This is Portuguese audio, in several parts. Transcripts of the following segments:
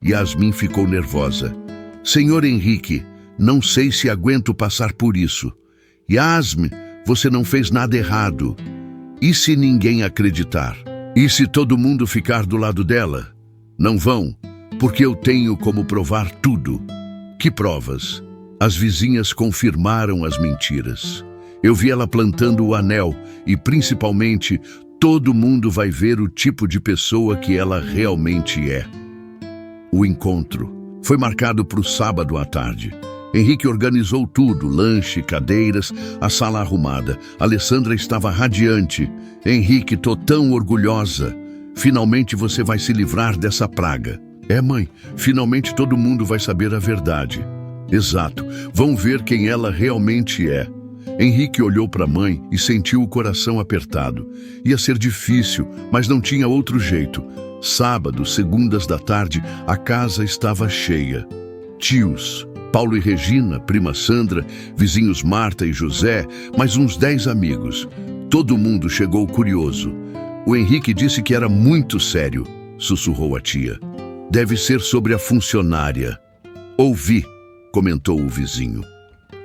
Yasmin ficou nervosa. Senhor Henrique, não sei se aguento passar por isso. Yasmin, você não fez nada errado. E se ninguém acreditar? E se todo mundo ficar do lado dela? Não vão, porque eu tenho como provar tudo. Que provas? As vizinhas confirmaram as mentiras. Eu vi ela plantando o anel e, principalmente, todo mundo vai ver o tipo de pessoa que ela realmente é. O encontro foi marcado para o sábado à tarde. Henrique organizou tudo, lanche, cadeiras, a sala arrumada. Alessandra estava radiante. Henrique, tô tão orgulhosa. Finalmente você vai se livrar dessa praga. É, mãe, finalmente todo mundo vai saber a verdade. Exato, vão ver quem ela realmente é. Henrique olhou para a mãe e sentiu o coração apertado. Ia ser difícil, mas não tinha outro jeito. Sábado, segundas da tarde, a casa estava cheia. Tios, Paulo e Regina, prima Sandra, vizinhos Marta e José, mais uns 10 amigos. Todo mundo chegou curioso. O Henrique disse que era muito sério, sussurrou a tia. Deve ser sobre a funcionária. Ouvi, comentou o vizinho.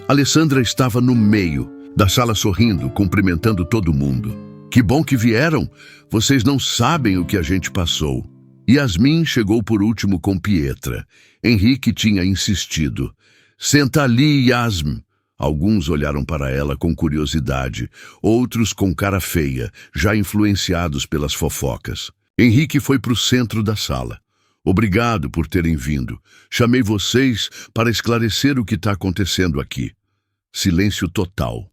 Alessandra estava no meio da sala sorrindo, cumprimentando todo mundo. Que bom que vieram! Vocês não sabem o que a gente passou. Yasmin chegou por último com Pietra. Henrique tinha insistido. Senta ali, Yasmin. Alguns olharam para ela com curiosidade, outros com cara feia, já influenciados pelas fofocas. Henrique foi para o centro da sala. Obrigado por terem vindo. Chamei vocês para esclarecer o que está acontecendo aqui. Silêncio total.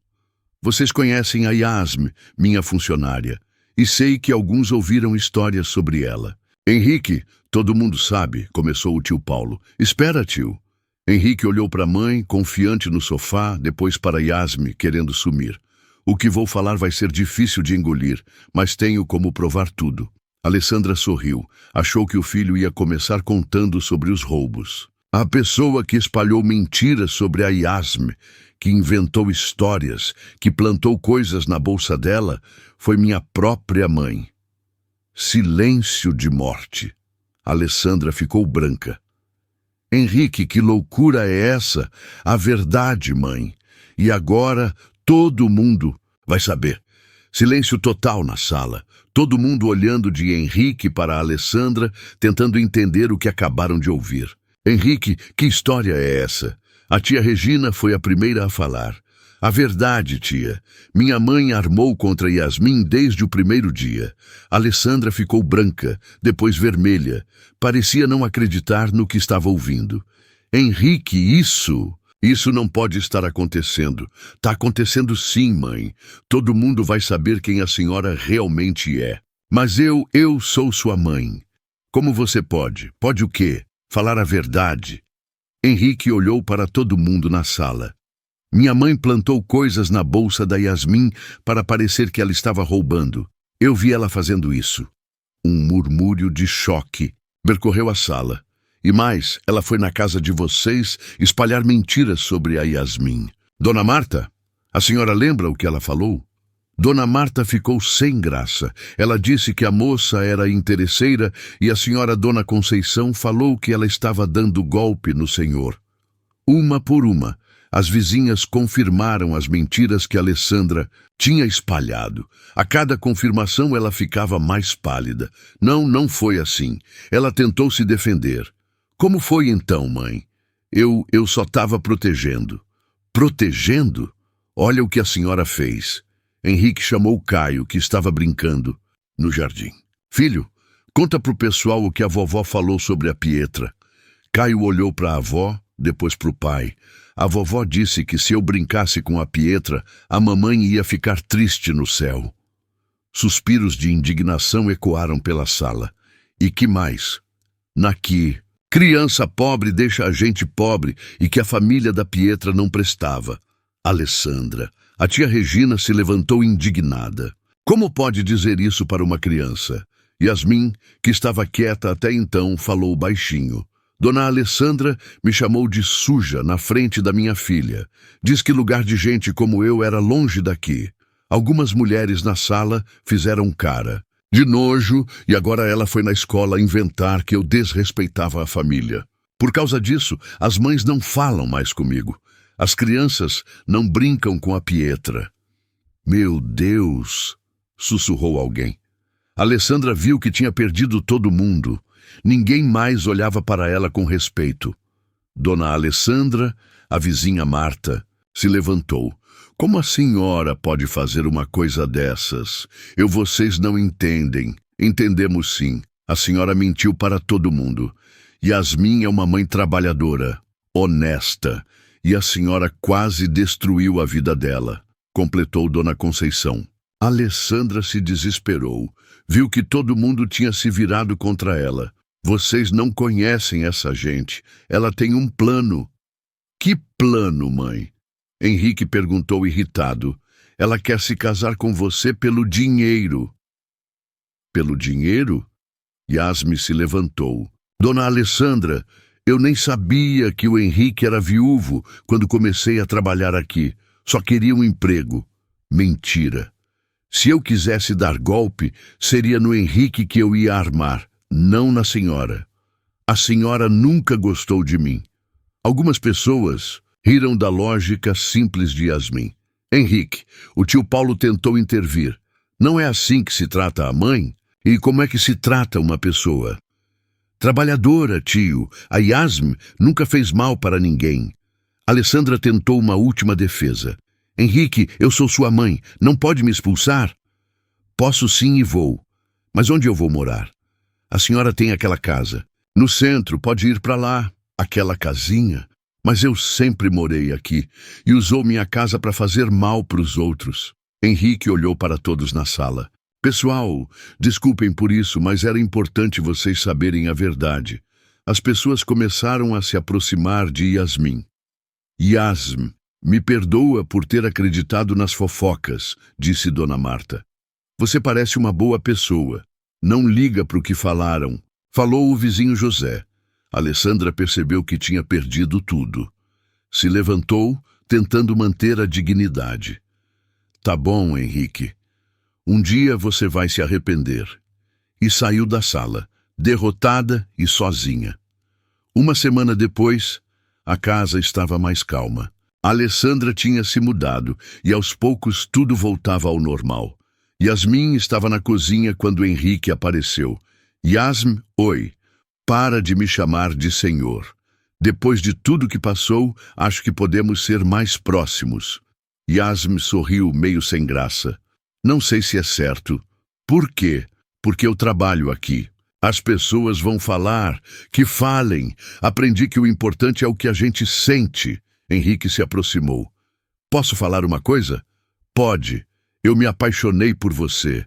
Vocês conhecem a Yasmin, minha funcionária, e sei que alguns ouviram histórias sobre ela. Henrique, todo mundo sabe, começou o tio Paulo. Espera, tio. Henrique olhou para a mãe, confiante no sofá, depois para Yasmin, querendo sumir. O que vou falar vai ser difícil de engolir, mas tenho como provar tudo. Alessandra sorriu. Achou que o filho ia começar contando sobre os roubos. A pessoa que espalhou mentiras sobre a Yasmin, que inventou histórias, que plantou coisas na bolsa dela, foi minha própria mãe. Silêncio de morte. Alessandra ficou branca. Henrique, que loucura é essa? A verdade, mãe. E agora todo mundo vai saber. Silêncio total na sala. Todo mundo olhando de Henrique para Alessandra, tentando entender o que acabaram de ouvir. Henrique, que história é essa? A tia Regina foi a primeira a falar. A verdade, tia. Minha mãe armou contra Yasmin desde o primeiro dia. Alessandra ficou branca, depois vermelha. Parecia não acreditar no que estava ouvindo. Henrique, isso não pode estar acontecendo. Está acontecendo sim, mãe. Todo mundo vai saber quem a senhora realmente é. Mas eu sou sua mãe. Como você pode? Pode o quê? Falar a verdade. Henrique olhou para todo mundo na sala. Minha mãe plantou coisas na bolsa da Yasmin para parecer que ela estava roubando. Eu vi ela fazendo isso. Um murmúrio de choque percorreu a sala. E mais, ela foi na casa de vocês espalhar mentiras sobre a Yasmin. Dona Marta, a senhora lembra o que ela falou? Dona Marta ficou sem graça. Ela disse que a moça era interesseira e a senhora Dona Conceição falou que ela estava dando golpe no senhor. Uma por uma, as vizinhas confirmaram as mentiras que Alessandra tinha espalhado. A cada confirmação ela ficava mais pálida. Não foi assim. Ela tentou se defender. Como foi então, mãe? Eu só estava protegendo. Protegendo? Olha o que a senhora fez. Henrique chamou Caio, que estava brincando no jardim. Filho, conta pro pessoal o que a vovó falou sobre a Pietra. Caio olhou para a avó, depois para o pai. A vovó disse que se eu brincasse com a Pietra, a mamãe ia ficar triste no céu. Suspiros de indignação ecoaram pela sala. E que mais? Naqui. Criança pobre deixa a gente pobre e que a família da Pietra não prestava. Alessandra. A tia Regina se levantou indignada. Como pode dizer isso para uma criança? Yasmin, que estava quieta até então, falou baixinho. Dona Alessandra me chamou de suja na frente da minha filha. Diz que lugar de gente como eu era longe daqui. Algumas mulheres na sala fizeram cara. de nojo, e agora ela foi na escola inventar que eu desrespeitava a família. Por causa disso, as mães não falam mais comigo. As crianças não brincam com a Pietra. Meu Deus! Sussurrou alguém. Alessandra viu que tinha perdido todo mundo. Ninguém mais olhava para ela com respeito. Dona Alessandra, a vizinha Marta, se levantou. Como a senhora pode fazer uma coisa dessas? Vocês não entendem. Entendemos sim. A senhora mentiu para todo mundo. Yasmin é uma mãe trabalhadora, honesta, e a senhora quase destruiu a vida dela, completou Dona Conceição. Alessandra se desesperou. Viu que todo mundo tinha se virado contra ela. Vocês não conhecem essa gente. Ela tem um plano. Que plano, mãe? Henrique perguntou irritado. Ela quer se casar com você pelo dinheiro. Pelo dinheiro? Yasmin se levantou. Dona Alessandra, eu nem sabia que o Henrique era viúvo quando comecei a trabalhar aqui. Só queria um emprego. Mentira. Se eu quisesse dar golpe, seria no Henrique que eu ia armar, não na senhora. A senhora nunca gostou de mim. Algumas pessoas riram da lógica simples de Yasmin. Henrique, o tio Paulo tentou intervir. Não é assim que se trata a mãe? E como é que se trata uma pessoa? Trabalhadora, tio. A Yasmin nunca fez mal para ninguém. Alessandra tentou uma última defesa. Henrique, eu sou sua mãe. Não pode me expulsar? Posso sim e vou. Mas onde eu vou morar? A senhora tem aquela casa. No centro, pode ir para lá. Aquela casinha. Mas eu sempre morei aqui e usou minha casa para fazer mal para os outros. Henrique olhou para todos na sala. Pessoal, desculpem por isso, mas era importante vocês saberem a verdade. As pessoas começaram a se aproximar de Yasmin. Yasmin, me perdoa por ter acreditado nas fofocas, disse Dona Marta. Você parece uma boa pessoa. Não liga para o que falaram. Falou o vizinho José. Alessandra percebeu que tinha perdido tudo. Se levantou, tentando manter a dignidade. Tá bom, Henrique. Um dia você vai se arrepender. E saiu da sala, derrotada e sozinha. Uma semana depois, a casa estava mais calma. Alessandra tinha se mudado e aos poucos tudo voltava ao normal. Yasmin estava na cozinha quando Henrique apareceu. Yasmin, oi. Para de me chamar de senhor. Depois de tudo que passou, acho que podemos ser mais próximos. Yasmin sorriu meio sem graça. Não sei se é certo. Por quê? Porque eu trabalho aqui. As pessoas vão falar, que falem. Aprendi que o importante é o que a gente sente. Henrique se aproximou. Posso falar uma coisa? Pode. Eu me apaixonei por você.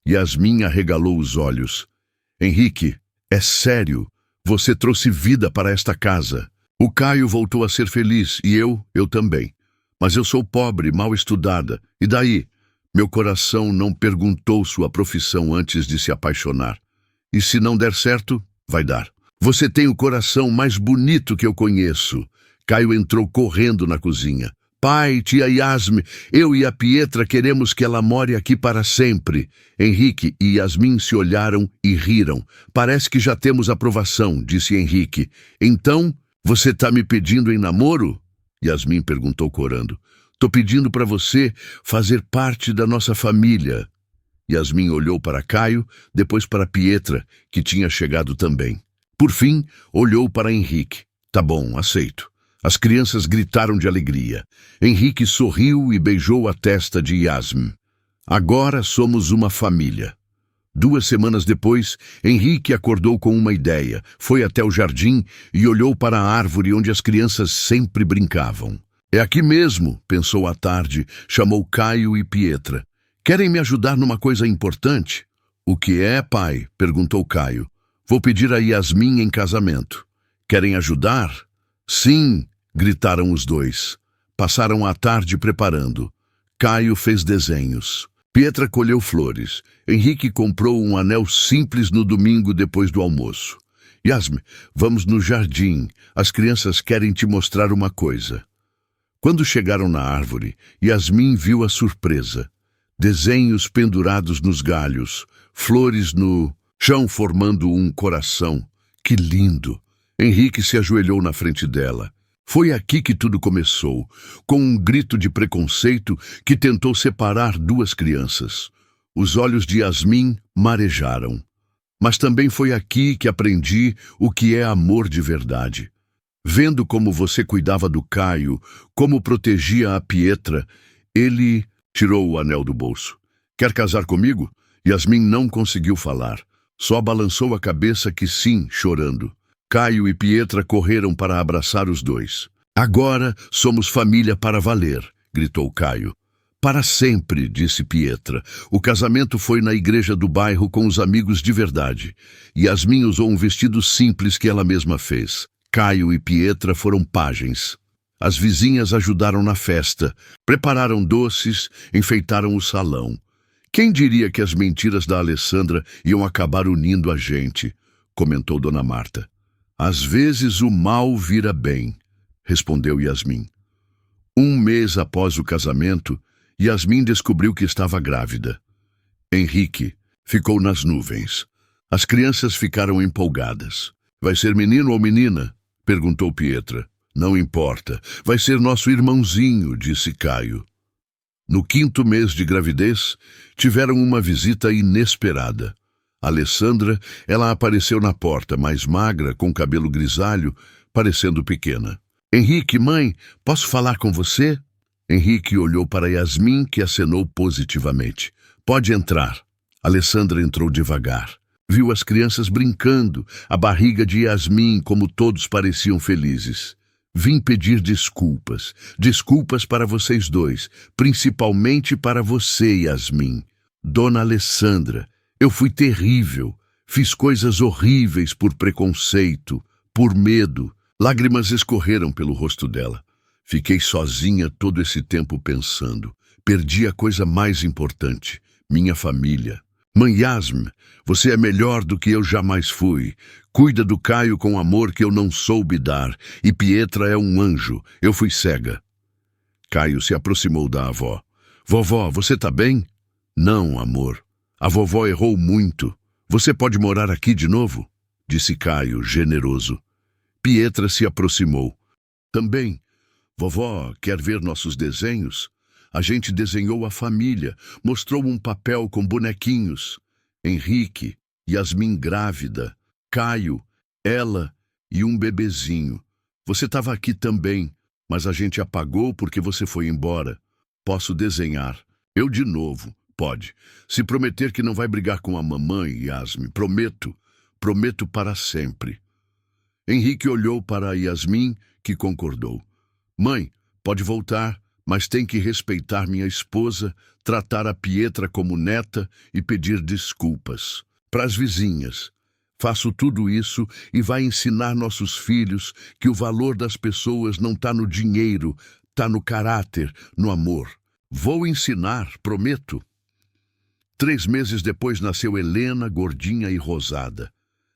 Yasmin arregalou os olhos. Henrique, é sério. Você trouxe vida para esta casa. O Caio voltou a ser feliz e eu também. Mas eu sou pobre, mal estudada. E daí? Meu coração não perguntou sua profissão antes de se apaixonar. E se não der certo, vai dar. Você tem o coração mais bonito que eu conheço. Caio entrou correndo na cozinha. Pai, tia Yasmin, eu e a Pietra queremos que ela more aqui para sempre. Henrique e Yasmin se olharam e riram. Parece que já temos aprovação, disse Henrique. Então, você está me pedindo em namoro? Yasmin perguntou corando. Tô pedindo para você fazer parte da nossa família. Yasmin olhou para Caio, depois para Pietra, que tinha chegado também. Por fim, olhou para Henrique. Tá bom, aceito. As crianças gritaram de alegria. Henrique sorriu e beijou a testa de Yasmin. Agora somos uma família. 2 semanas depois, Henrique acordou com uma ideia. Foi até o jardim e olhou para a árvore onde as crianças sempre brincavam. É aqui mesmo, pensou à tarde, chamou Caio e Pietra. Querem me ajudar numa coisa importante? O que é, pai? Perguntou Caio. Vou pedir a Yasmin em casamento. Querem ajudar? Sim, gritaram os dois. Passaram a tarde preparando. Caio fez desenhos. Pietra colheu flores. Henrique comprou um anel simples no domingo depois do almoço. Yasmin, vamos no jardim. As crianças querem te mostrar uma coisa. Quando chegaram na árvore, Yasmin viu a surpresa. Desenhos pendurados nos galhos, flores no chão formando um coração. Que lindo! Henrique se ajoelhou na frente dela. Foi aqui que tudo começou, com um grito de preconceito que tentou separar duas crianças. Os olhos de Yasmin marejaram. Mas também foi aqui que aprendi o que é amor de verdade. Vendo como você cuidava do Caio, como protegia a Pietra, ele tirou o anel do bolso. Quer casar comigo? Yasmin não conseguiu falar. Só balançou a cabeça que sim, chorando. Caio e Pietra correram para abraçar os dois. Agora somos família para valer, gritou Caio. Para sempre, disse Pietra. O casamento foi na igreja do bairro com os amigos de verdade. Yasmin usou um vestido simples que ela mesma fez. Caio e Pietra foram pajens. As vizinhas ajudaram na festa, prepararam doces, enfeitaram o salão. Quem diria que as mentiras da Alessandra iam acabar unindo a gente, comentou Dona Marta. Às vezes o mal vira bem, respondeu Yasmin. Um mês após o casamento, Yasmin descobriu que estava grávida. Henrique ficou nas nuvens. As crianças ficaram empolgadas. Vai ser menino ou menina? Perguntou Pietra. Não importa. Vai ser nosso irmãozinho, disse Caio. No 5º mês de gravidez, tiveram uma visita inesperada. Alessandra, ela apareceu na porta, mais magra, com cabelo grisalho, parecendo pequena. Henrique, mãe, posso falar com você? Henrique olhou para Yasmin, que acenou positivamente. Pode entrar. Alessandra entrou devagar. Viu as crianças brincando, a barriga de Yasmin, como todos pareciam felizes. Vim pedir desculpas. Desculpas para vocês dois, principalmente para você, Yasmin. Dona Alessandra, eu fui terrível. Fiz coisas horríveis por preconceito, por medo. Lágrimas escorreram pelo rosto dela. Fiquei sozinha todo esse tempo pensando. Perdi a coisa mais importante, minha família. Mãe Yasmin, você é melhor do que eu jamais fui. Cuida do Caio com amor que eu não soube dar. E Pietra é um anjo. Eu fui cega. Caio se aproximou da avó. Vovó, você tá bem? Não, amor. A vovó errou muito. Você pode morar aqui de novo? Disse Caio, generoso. Pietra se aproximou. Também. Vovó, quer ver nossos desenhos? A gente desenhou a família, mostrou um papel com bonequinhos. Henrique, Yasmin grávida, Caio, ela e um bebezinho. Você estava aqui também, mas a gente apagou porque você foi embora. Posso desenhar. Eu de novo. Pode. Se prometer que não vai brigar com a mamãe, Yasmin. Prometo. Prometo para sempre. Henrique olhou para Yasmin, que concordou. Mãe, pode voltar, mas tem que respeitar minha esposa, tratar a Pietra como neta e pedir desculpas. Para as vizinhas. Faço tudo isso e vai ensinar nossos filhos que o valor das pessoas não está no dinheiro, está no caráter, no amor. Vou ensinar, prometo. 3 meses depois nasceu Helena, gordinha e rosada.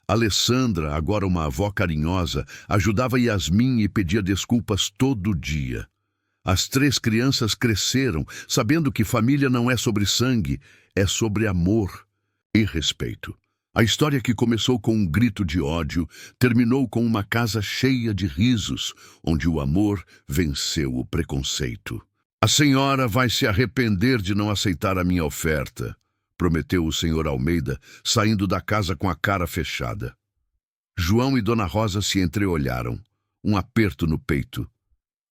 Alessandra, agora uma avó carinhosa, ajudava Yasmin e pedia desculpas todo dia. As 3 crianças cresceram, sabendo que família não é sobre sangue, é sobre amor e respeito. A história que começou com um grito de ódio, terminou com uma casa cheia de risos, onde o amor venceu o preconceito. A senhora vai se arrepender de não aceitar a minha oferta, prometeu o senhor Almeida, saindo da casa com a cara fechada. João e Dona Rosa se entreolharam, um aperto no peito.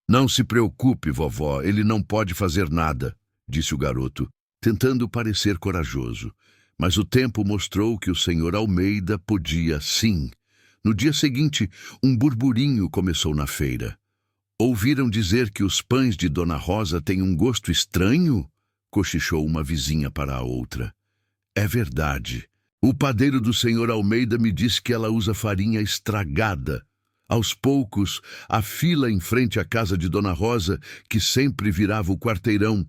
Não se preocupe, vovó, ele não pode fazer nada, disse o garoto, tentando parecer corajoso. Mas o tempo mostrou que o senhor Almeida podia, sim. No dia seguinte, um burburinho começou na feira. Ouviram dizer que os pães de Dona Rosa têm um gosto estranho? Cochichou uma vizinha para a outra. É verdade. O padeiro do senhor Almeida me disse que ela usa farinha estragada. Aos poucos, a fila em frente à casa de Dona Rosa, que sempre virava o quarteirão,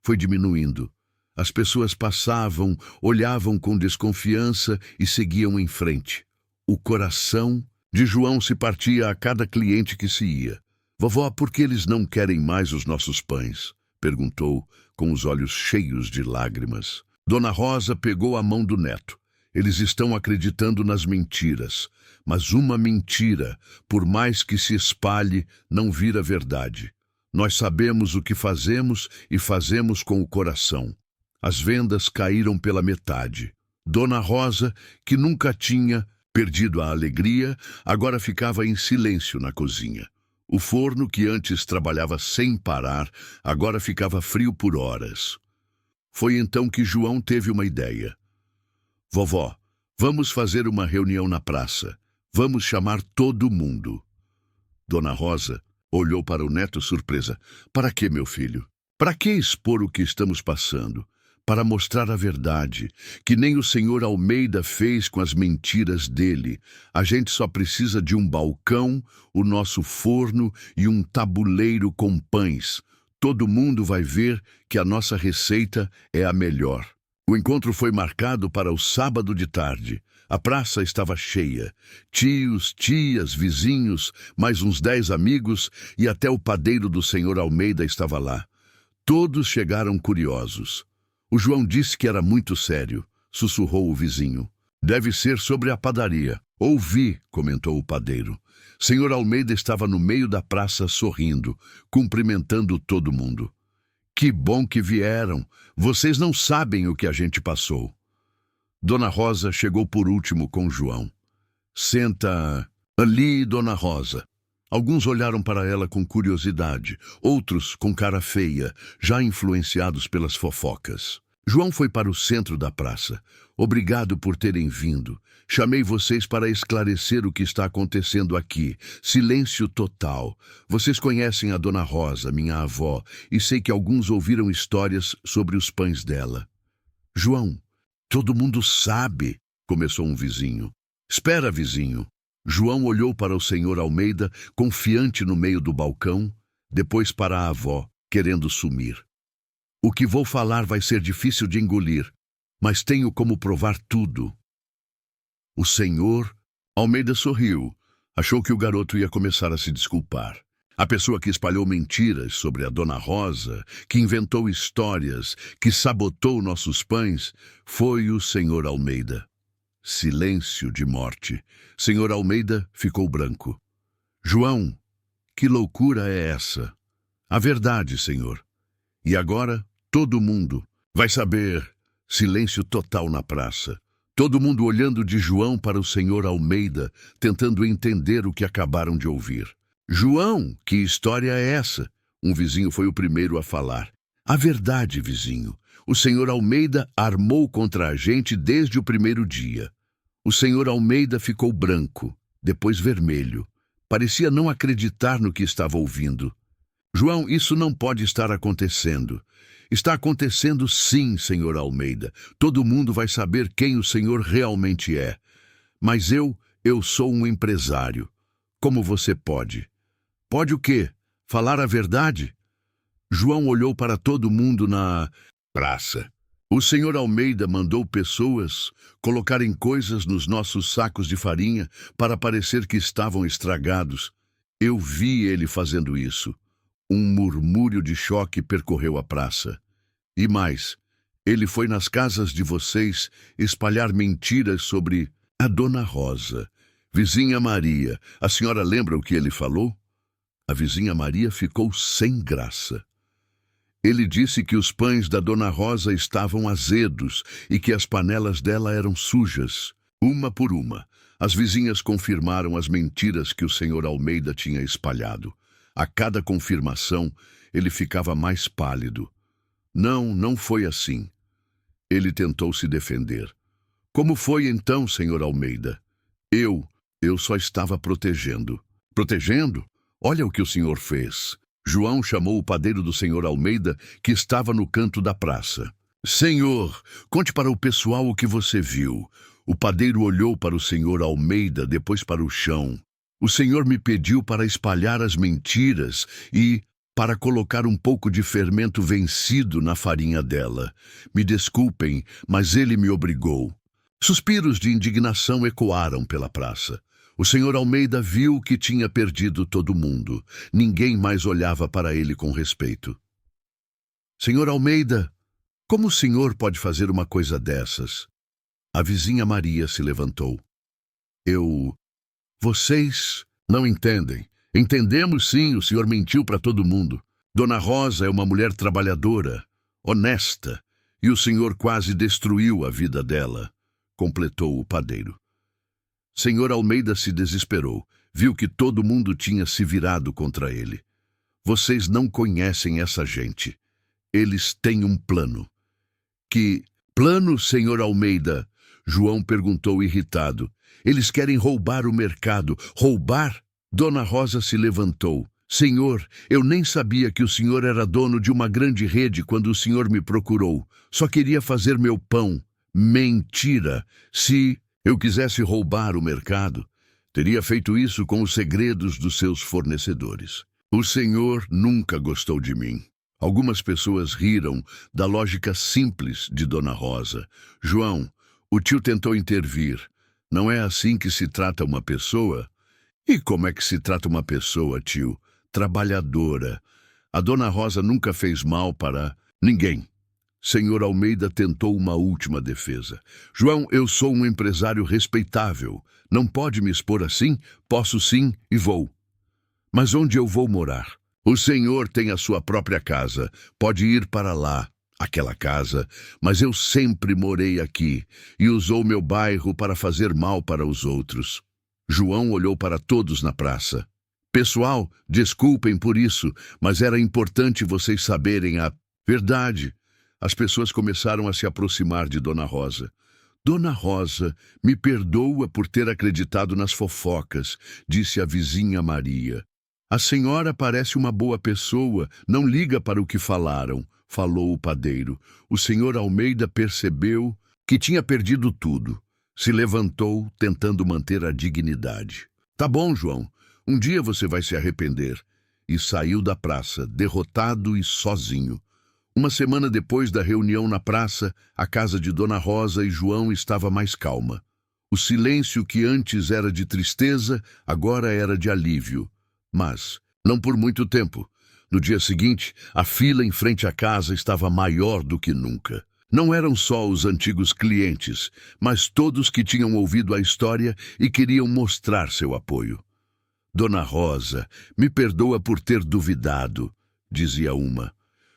foi diminuindo. As pessoas passavam, olhavam com desconfiança e seguiam em frente. O coração de João se partia a cada cliente que se ia. Vovó, por que eles não querem mais os nossos pães? Perguntou, com os olhos cheios de lágrimas. Dona Rosa pegou a mão do neto. Eles estão acreditando nas mentiras, mas uma mentira, por mais que se espalhe, não vira verdade. Nós sabemos o que fazemos e fazemos com o coração. As vendas caíram pela metade. Dona Rosa, que nunca tinha perdido a alegria, agora ficava em silêncio na cozinha. O forno, que antes trabalhava sem parar, agora ficava frio por horas. Foi então que João teve uma ideia. Vovó, vamos fazer uma reunião na praça. Vamos chamar todo mundo. Dona Rosa olhou para o neto surpresa. Para quê, meu filho? Para que expor o que estamos passando? Para mostrar a verdade, que nem o senhor Almeida fez com as mentiras dele. A gente só precisa de um balcão, o nosso forno e um tabuleiro com pães. Todo mundo vai ver que a nossa receita é a melhor. O encontro foi marcado para o sábado de tarde. A praça estava cheia. Tios, tias, vizinhos, mais uns 10 amigos e até o padeiro do senhor Almeida estava lá. Todos chegaram curiosos. O João disse que era muito sério, sussurrou o vizinho. Deve ser sobre a padaria. Ouvi, comentou o padeiro. Senhor Almeida estava no meio da praça sorrindo, cumprimentando todo mundo. Que bom que vieram. Vocês não sabem o que a gente passou. Dona Rosa chegou por último com João. Senta ali, Dona Rosa. Alguns olharam para ela com curiosidade, outros com cara feia, já influenciados pelas fofocas. João foi para o centro da praça. Obrigado por terem vindo. Chamei vocês para esclarecer o que está acontecendo aqui. Silêncio total. Vocês conhecem a Dona Rosa, minha avó, e sei que alguns ouviram histórias sobre os pães dela. João, todo mundo sabe, começou um vizinho. Espera, vizinho. João olhou para o senhor Almeida, confiante no meio do balcão, depois para a avó, querendo sumir. O que vou falar vai ser difícil de engolir, mas tenho como provar tudo. O senhor Almeida sorriu. Achou que o garoto ia começar a se desculpar. A pessoa que espalhou mentiras sobre a Dona Rosa, que inventou histórias, que sabotou nossos pães, foi o senhor Almeida. Silêncio de morte. Senhor Almeida ficou branco. João, que loucura é essa? A verdade, senhor. E agora, todo mundo vai saber. Silêncio total na praça. Todo mundo olhando de João para o senhor Almeida, tentando entender o que acabaram de ouvir. João, que história é essa? Um vizinho foi o primeiro a falar. A verdade, vizinho. O senhor Almeida armou contra a gente desde o primeiro dia. O senhor Almeida ficou branco, depois vermelho. Parecia não acreditar no que estava ouvindo. João, isso não pode estar acontecendo. Está acontecendo sim, senhor Almeida. Todo mundo vai saber quem o senhor realmente é. Mas eu sou um empresário. Como você pode? Pode o quê? Falar a verdade? João olhou para todo mundo na praça. O senhor Almeida mandou pessoas colocarem coisas nos nossos sacos de farinha para parecer que estavam estragados. Eu vi ele fazendo isso. Um murmúrio de choque percorreu a praça. E mais, ele foi nas casas de vocês espalhar mentiras sobre a Dona Rosa. Vizinha Maria, a senhora lembra o que ele falou? A vizinha Maria ficou sem graça. Ele disse que os pães da Dona Rosa estavam azedos e que as panelas dela eram sujas. Uma por uma, as vizinhas confirmaram as mentiras que o senhor Almeida tinha espalhado. A cada confirmação, ele ficava mais pálido. Não foi assim. Ele tentou se defender. Como foi então, senhor Almeida? Eu só estava protegendo. Protegendo? Olha o que o senhor fez. João chamou o padeiro do senhor Almeida, que estava no canto da praça. Senhor, conte para o pessoal o que você viu. O padeiro olhou para o senhor Almeida, depois para o chão. O senhor me pediu para espalhar as mentiras e para colocar um pouco de fermento vencido na farinha dela. Me desculpem, mas ele me obrigou. Suspiros de indignação ecoaram pela praça. O senhor Almeida viu que tinha perdido todo mundo. Ninguém mais olhava para ele com respeito. Senhor Almeida, Como o senhor pode fazer uma coisa dessas? A vizinha Maria se levantou. Vocês não entendem. Entendemos sim, o senhor mentiu para todo mundo. Dona Rosa é uma mulher trabalhadora, honesta, e o senhor quase destruiu a vida dela, completou o padeiro. Senhor Almeida se desesperou, viu que todo mundo tinha se virado contra ele. Vocês não conhecem essa gente. Eles têm um plano. Que plano, senhor Almeida? João perguntou irritado. Eles querem roubar o mercado. Roubar? Dona Rosa se levantou. Senhor, eu nem sabia que o senhor era dono de uma grande rede quando o senhor me procurou. Só queria fazer meu pão. Mentira! Se eu quisesse roubar o mercado, teria feito isso com os segredos dos seus fornecedores. O senhor nunca gostou de mim. Algumas pessoas riram da lógica simples de Dona Rosa. João, o tio tentou intervir. Não é assim que se trata uma pessoa? E como é que se trata uma pessoa, tio? Trabalhadora. A Dona Rosa nunca fez mal para ninguém. Senhor Almeida tentou uma última defesa. João, eu sou um empresário respeitável. Não pode me expor assim? Posso sim e vou. Mas onde eu vou morar? O senhor tem a sua própria casa. Pode ir para lá, aquela casa. Mas eu sempre morei aqui e usou meu bairro para fazer mal para os outros. João olhou para todos na praça. Pessoal, desculpem por isso, mas era importante vocês saberem a verdade. As pessoas começaram a se aproximar de Dona Rosa. Dona Rosa, me perdoa por ter acreditado nas fofocas, disse a vizinha Maria. A senhora parece uma boa pessoa, não liga para o que falaram, falou o padeiro. O senhor Almeida percebeu que tinha perdido tudo. Se levantou, tentando manter a dignidade. Tá bom, João, um dia você vai se arrepender. E saiu da praça, derrotado e sozinho. Uma semana depois da reunião na praça, a casa de Dona Rosa e João estava mais calma. O silêncio que antes era de tristeza, agora era de alívio. Mas, não por muito tempo. No dia seguinte, a fila em frente à casa estava maior do que nunca. Não eram só os antigos clientes, mas todos que tinham ouvido a história e queriam mostrar seu apoio. Dona Rosa, me perdoa por ter duvidado, dizia uma.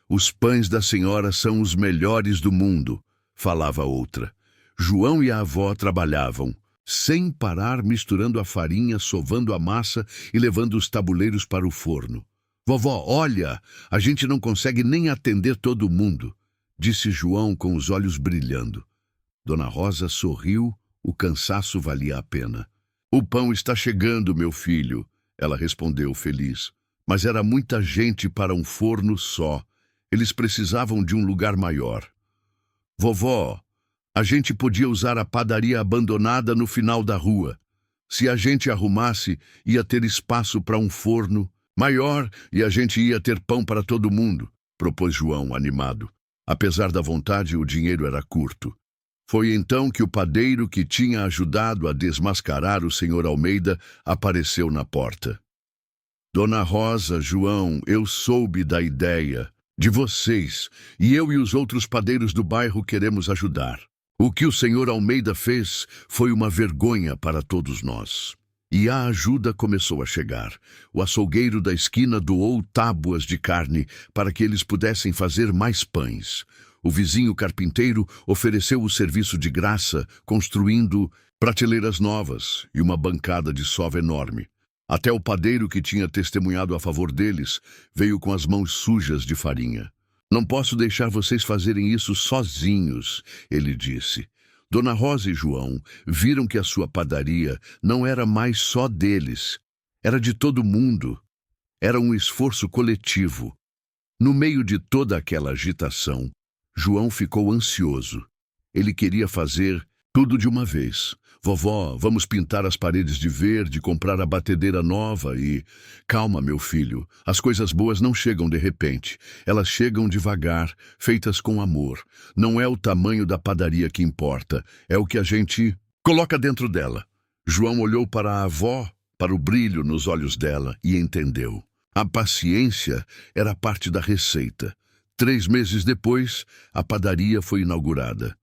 Os pães da senhora são os melhores do mundo, falava outra. João e a avó trabalhavam, sem parar, misturando a farinha, sovando a massa e levando os tabuleiros para o forno. Vovó, olha, a gente não consegue nem atender todo mundo, disse João com os olhos brilhando. Dona Rosa sorriu, o cansaço valia a pena. O pão está chegando, meu filho, ela respondeu feliz. Mas era muita gente para um forno só. Eles precisavam de um lugar maior. Vovó, a gente podia usar a padaria abandonada no final da rua. Se a gente arrumasse, ia ter espaço para um forno maior e a gente ia ter pão para todo mundo, propôs João, animado. Apesar da vontade, o dinheiro era curto. Foi então que o padeiro que tinha ajudado a desmascarar o senhor Almeida apareceu na porta. Dona Rosa, João, eu soube da ideia de vocês, e eu e os outros padeiros do bairro queremos ajudar. O que o senhor Almeida fez foi uma vergonha para todos nós. E a ajuda começou a chegar. O açougueiro da esquina doou tábuas de carne para que eles pudessem fazer mais pães. O vizinho carpinteiro ofereceu o serviço de graça, construindo prateleiras novas e uma bancada de sova enorme. Até o padeiro que tinha testemunhado a favor deles veio com as mãos sujas de farinha. Não posso deixar vocês fazerem isso sozinhos, ele disse. Dona Rosa e João viram que a sua padaria não era mais só deles, era de todo mundo. Era um esforço coletivo. No meio de toda aquela agitação, João ficou ansioso. Ele queria fazer tudo de uma vez. Vovó, vamos pintar as paredes de verde, comprar a batedeira nova e... Calma, meu filho, as coisas boas não chegam de repente. Elas chegam devagar, feitas com amor. Não é o tamanho da padaria que importa, é o que a gente coloca dentro dela. João olhou para a avó, para o brilho nos olhos dela e entendeu. A paciência era parte da receita. 3 meses depois, a padaria foi inaugurada.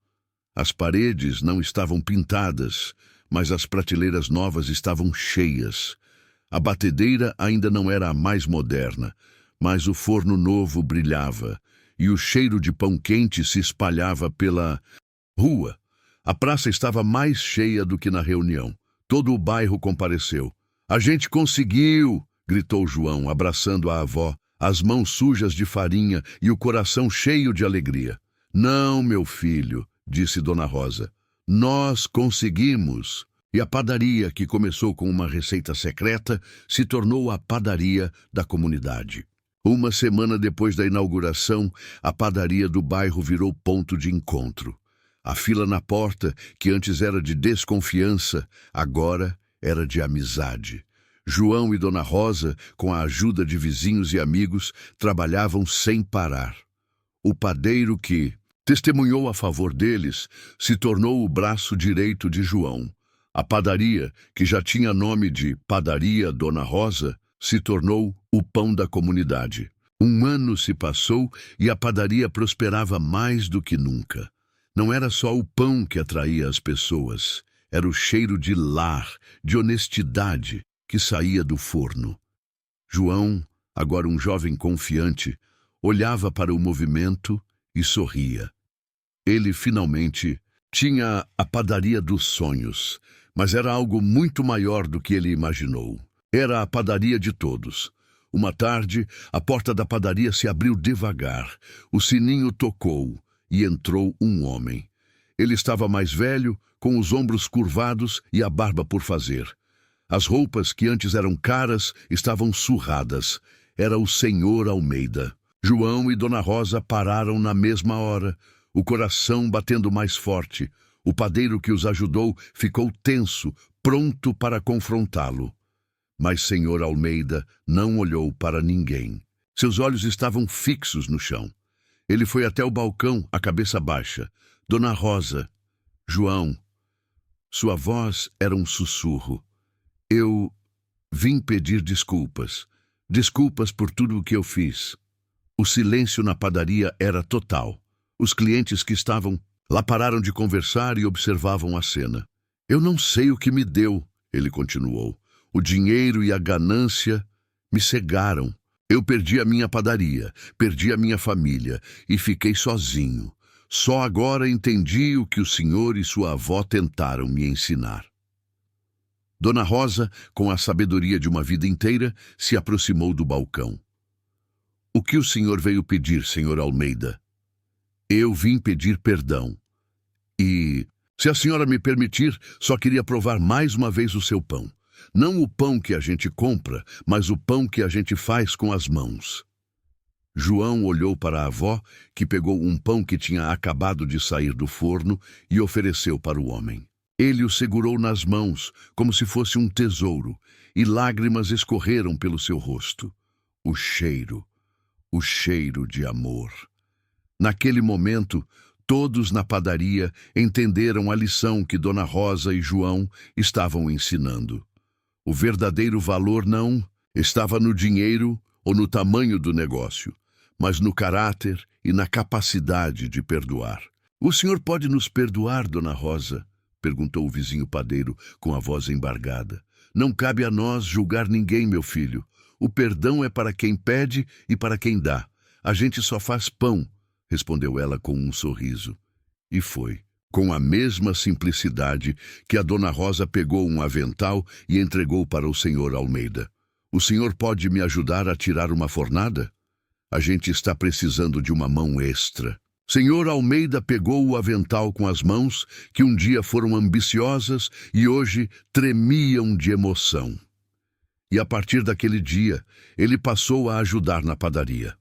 As paredes não estavam pintadas, mas as prateleiras novas estavam cheias. A batedeira ainda não era a mais moderna, mas o forno novo brilhava, e o cheiro de pão quente se espalhava pela rua. A praça estava mais cheia do que na reunião. Todo o bairro compareceu. "A gente conseguiu!" gritou João, abraçando a avó, as mãos sujas de farinha e o coração cheio de alegria. "Não, meu filho", disse Dona Rosa. "Nós conseguimos." E a padaria, que começou com uma receita secreta, se tornou a padaria da comunidade. Uma semana depois da inauguração, a padaria do bairro virou ponto de encontro. A fila na porta, que antes era de desconfiança, agora era de amizade. João e Dona Rosa, com a ajuda de vizinhos e amigos, trabalhavam sem parar. O padeiro que testemunhou a favor deles se tornou o braço direito de João. A padaria, que já tinha nome de Padaria Dona Rosa, se tornou o pão da comunidade. 1 ano se passou e a padaria prosperava mais do que nunca. Não era só o pão que atraía as pessoas, era o cheiro de lar, de honestidade, que saía do forno. João, agora um jovem confiante, olhava para o movimento e sorria. Ele finalmente tinha a padaria dos sonhos, mas era algo muito maior do que ele imaginou. Era a padaria de todos. Uma tarde, a porta da padaria se abriu devagar, o sininho tocou e entrou um homem. Ele estava mais velho, com os ombros curvados e a barba por fazer. As roupas, que antes eram caras, estavam surradas. Era o Senhor Almeida. João e Dona Rosa pararam na mesma hora, o coração batendo mais forte. O padeiro que os ajudou ficou tenso, pronto para confrontá-lo. Mas Senhor Almeida não olhou para ninguém. Seus olhos estavam fixos no chão. Ele foi até o balcão, a cabeça baixa. "Dona Rosa, João." Sua voz era um sussurro. "Eu vim pedir desculpas. Desculpas por tudo o que eu fiz." O silêncio na padaria era total. Os clientes que estavam lá pararam de conversar e observavam a cena. "Eu não sei o que me deu", ele continuou. "O dinheiro e a ganância me cegaram. Eu perdi a minha padaria, perdi a minha família e fiquei sozinho. Só agora entendi o que o senhor e sua avó tentaram me ensinar." Dona Rosa, com a sabedoria de uma vida inteira, se aproximou do balcão. "O que o senhor veio pedir, senhor Almeida?" "Eu vim pedir perdão. E, se a senhora me permitir, só queria provar mais uma vez o seu pão. Não o pão que a gente compra, mas o pão que a gente faz com as mãos." João olhou para a avó, que pegou um pão que tinha acabado de sair do forno e ofereceu para o homem. Ele o segurou nas mãos, como se fosse um tesouro, e lágrimas escorreram pelo seu rosto. O cheiro de amor. Naquele momento, todos na padaria entenderam a lição que Dona Rosa e João estavam ensinando. O verdadeiro valor não estava no dinheiro ou no tamanho do negócio, mas no caráter e na capacidade de perdoar. "O senhor pode nos perdoar, Dona Rosa?" perguntou o vizinho padeiro com a voz embargada. "Não cabe a nós julgar ninguém, meu filho. O perdão é para quem pede e para quem dá. A gente só faz pão", respondeu ela com um sorriso. E foi, com a mesma simplicidade, que a Dona Rosa pegou um avental e entregou para o senhor Almeida. "O senhor pode me ajudar a tirar uma fornada? A gente está precisando de uma mão extra." Senhor Almeida pegou o avental com as mãos, que um dia foram ambiciosas e hoje tremiam de emoção. E a partir daquele dia, ele passou a ajudar na padaria.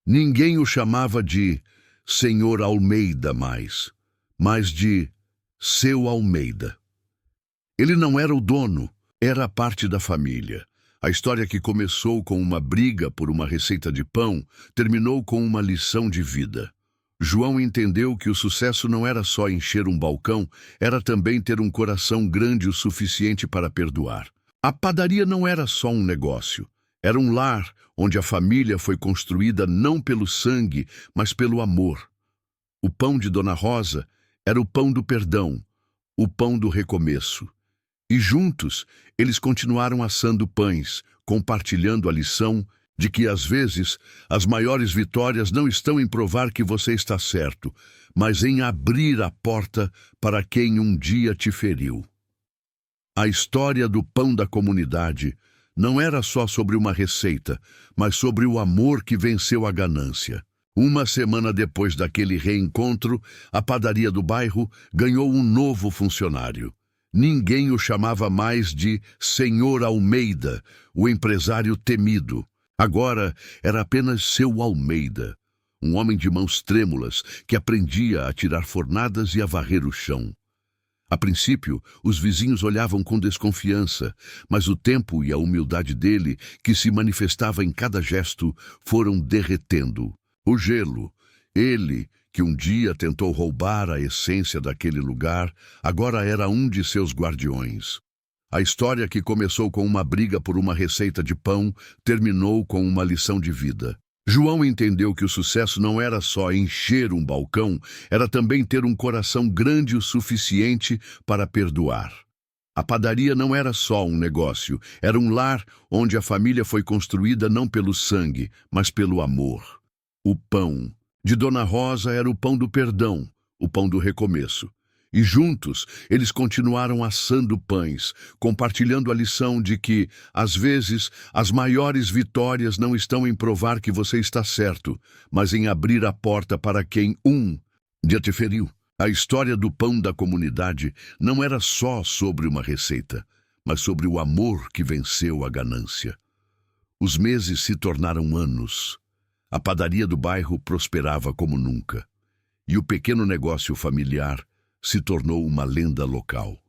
Ninguém o chamava de Senhor Almeida mais, mas de Seu Almeida. Ele não era o dono, era parte da família. A história, que começou com uma briga por uma receita de pão, terminou com uma lição de vida. João entendeu que o sucesso não era só encher um balcão, era também ter um coração grande o suficiente para perdoar. A padaria não era só um negócio, Era um lar onde a família foi construída não pelo sangue, mas pelo amor. O pão de Dona Rosa era o pão do perdão, o pão do recomeço. E juntos, eles continuaram assando pães, compartilhando a lição de que, às vezes, as maiores vitórias não estão em provar que você está certo, mas em abrir a porta para quem um dia te feriu. A história do pão da comunidade não era só sobre uma receita, mas sobre o amor que venceu a ganância. Uma semana depois daquele reencontro, a padaria do bairro ganhou um novo funcionário. Ninguém o chamava mais de Senhor Almeida, o empresário temido. Agora era apenas seu Almeida, um homem de mãos trêmulas que aprendia a tirar fornadas e a varrer o chão. A princípio, os vizinhos olhavam com desconfiança, mas o tempo e a humildade dele, que se manifestava em cada gesto, foram derretendo. O gelo, ele, que um dia tentou roubar a essência daquele lugar, agora era um de seus guardiões. A história, que começou com uma briga por uma receita de pão, terminou com uma lição de vida. João entendeu que o sucesso não era só encher um balcão, era também ter um coração grande o suficiente para perdoar. A padaria não era só um negócio, era um lar onde a família foi construída não pelo sangue, mas pelo amor. O pão de Dona Rosa era o pão do perdão, o pão do recomeço. E juntos, eles continuaram assando pães, compartilhando a lição de que, às vezes, as maiores vitórias não estão em provar que você está certo, mas em abrir a porta para quem um dia te feriu. A história do pão da comunidade não era só sobre uma receita, mas sobre o amor que venceu a ganância. Os meses se tornaram anos. A padaria do bairro prosperava como nunca. E o pequeno negócio familiar se tornou uma lenda local.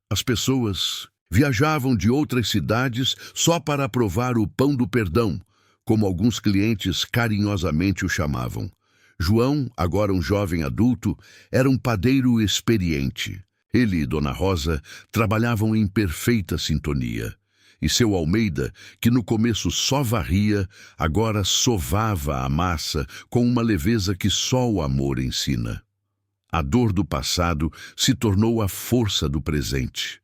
As pessoas viajavam de outras cidades só para provar o pão do perdão, como alguns clientes carinhosamente o chamavam. João, agora um jovem adulto, era um padeiro experiente. Ele e Dona Rosa trabalhavam em perfeita sintonia. E seu Almeida, que no começo só varria, agora sovava a massa com uma leveza que só o amor ensina. A dor do passado se tornou a força do presente.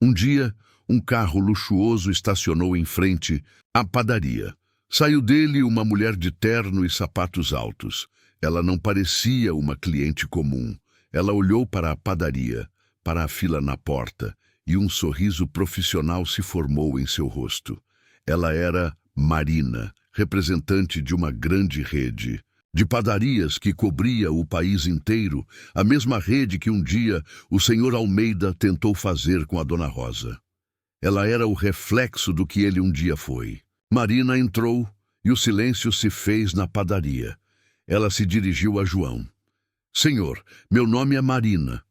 Um dia, um carro luxuoso estacionou em frente à padaria. Saiu dele uma mulher de terno e sapatos altos. Ela não parecia uma cliente comum. Ela olhou para a padaria, para a fila na porta, e um sorriso profissional se formou em seu rosto. Ela era Marina, representante de uma grande rede de padarias que cobria o país inteiro, a mesma rede que um dia o senhor Almeida tentou fazer com a Dona Rosa. Ela era o reflexo do que ele um dia foi. Marina entrou e o silêncio se fez na padaria. Ela se dirigiu a João. Senhor, meu nome é Marina.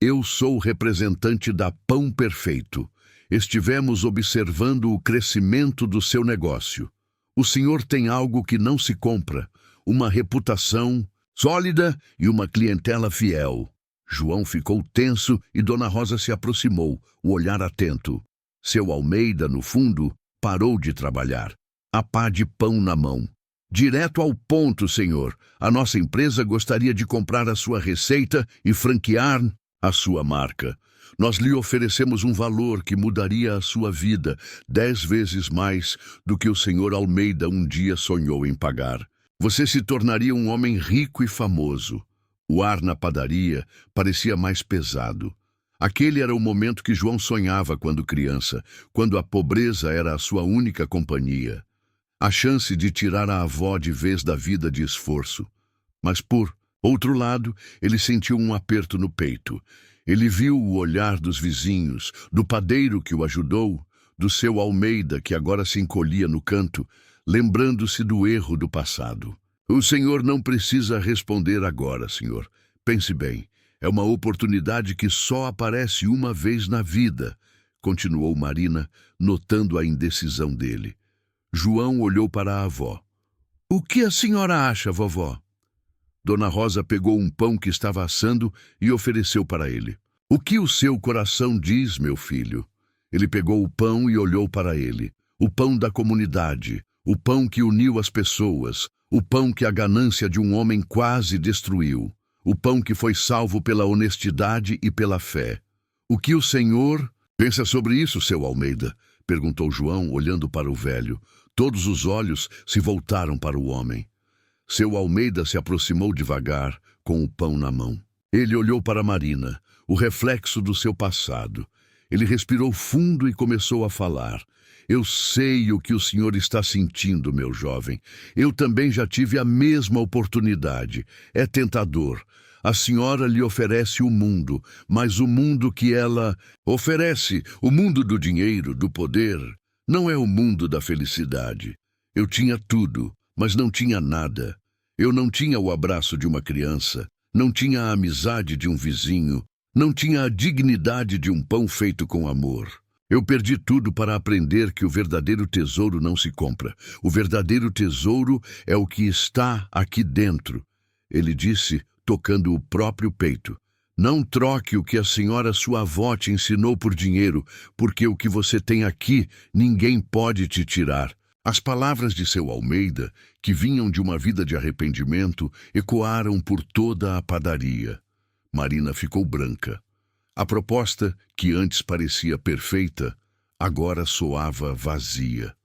Eu sou representante da Pão Perfeito. Estivemos observando o crescimento do seu negócio. O senhor tem algo que não se compra, uma reputação sólida e uma clientela fiel. João ficou tenso e Dona Rosa se aproximou, o olhar atento. Seu Almeida, no fundo, parou de trabalhar, a pá de pão na mão. Direto ao ponto, senhor. A nossa empresa gostaria de comprar a sua receita e franquear a sua marca. Nós lhe oferecemos um valor que mudaria a sua vida 10 vezes mais do que o senhor Almeida um dia sonhou em pagar. Você se tornaria um homem rico e famoso. O ar na padaria parecia mais pesado. Aquele era o momento que João sonhava quando criança, quando a pobreza era a sua única companhia. A chance de tirar a avó de vez da vida de esforço. Mas, por outro lado, ele sentiu um aperto no peito. Ele viu o olhar dos vizinhos, do padeiro que o ajudou, do seu Almeida que agora se encolhia no canto, lembrando-se do erro do passado. O senhor não precisa responder agora, senhor. Pense bem, é uma oportunidade que só aparece uma vez na vida, continuou Marina, notando a indecisão dele. João olhou para a avó. O que a senhora acha, vovó? Dona Rosa pegou um pão que estava assando e ofereceu para ele. O que o seu coração diz, meu filho? Ele pegou o pão e olhou para ele. o pão da comunidade, o pão que uniu as pessoas, o pão que a ganância de um homem quase destruiu, o pão que foi salvo pela honestidade e pela fé. O que o Senhor pensa sobre isso, seu Almeida? Perguntou João, olhando para o velho. Todos os olhos se voltaram para o homem. Seu Almeida se aproximou devagar, com o pão na mão. Ele olhou para Marina, o reflexo do seu passado. Ele respirou fundo e começou a falar. Eu sei o que o senhor está sentindo, meu jovem. Eu também já tive a mesma oportunidade. É tentador. A senhora lhe oferece o mundo, mas o mundo que ela oferece, o mundo do dinheiro, do poder, não é o mundo da felicidade. Eu tinha tudo, mas não tinha nada. Eu não tinha o abraço de uma criança, não tinha a amizade de um vizinho, não tinha a dignidade de um pão feito com amor. Eu perdi tudo para aprender que o verdadeiro tesouro não se compra. O verdadeiro tesouro é o que está aqui dentro. Ele disse, tocando o próprio peito. Não troque o que a senhora sua avó te ensinou por dinheiro, porque o que você tem aqui ninguém pode te tirar. As palavras de seu Almeida, que vinham de uma vida de arrependimento, ecoaram por toda a padaria. Marina ficou branca. A proposta, que antes parecia perfeita, agora soava vazia.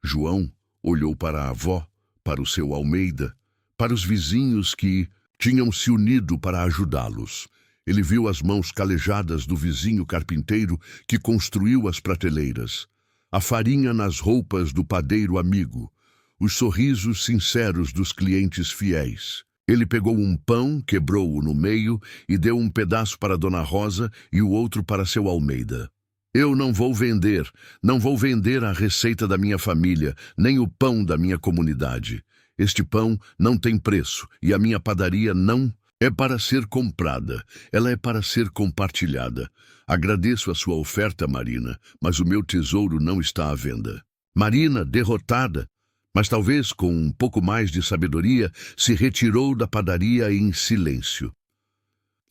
João olhou para a avó, para o seu Almeida, para os vizinhos que tinham se unido para ajudá-los. Ele viu as mãos calejadas do vizinho carpinteiro que construiu as prateleiras, a farinha nas roupas do padeiro amigo, os sorrisos sinceros dos clientes fiéis. Ele pegou um pão, quebrou-o no meio e deu um pedaço para Dona Rosa e o outro para seu Almeida. Eu não vou vender a receita da minha família, nem o pão da minha comunidade. Este pão não tem preço e a minha padaria não é para ser comprada, ela é para ser compartilhada. Agradeço a sua oferta, Marina, mas o meu tesouro não está à venda. Marina, derrotada, mas talvez com um pouco mais de sabedoria, se retirou da padaria em silêncio.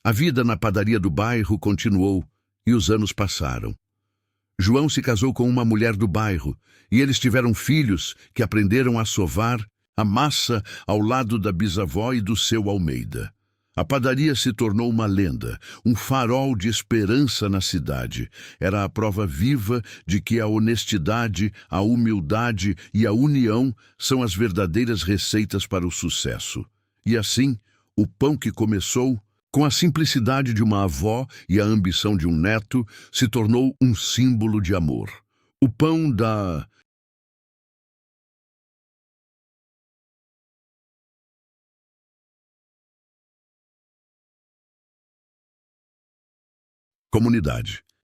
A vida na padaria do bairro continuou e os anos passaram. João se casou com uma mulher do bairro e eles tiveram filhos que aprenderam a sovar a massa ao lado da bisavó e do seu Almeida. A padaria se tornou uma lenda, um farol de esperança na cidade. Era a prova viva de que a honestidade, a humildade e a união são as verdadeiras receitas para o sucesso. E assim, o pão que começou, com a simplicidade de uma avó e a ambição de um neto, se tornou um símbolo de amor. O pão da comunidade.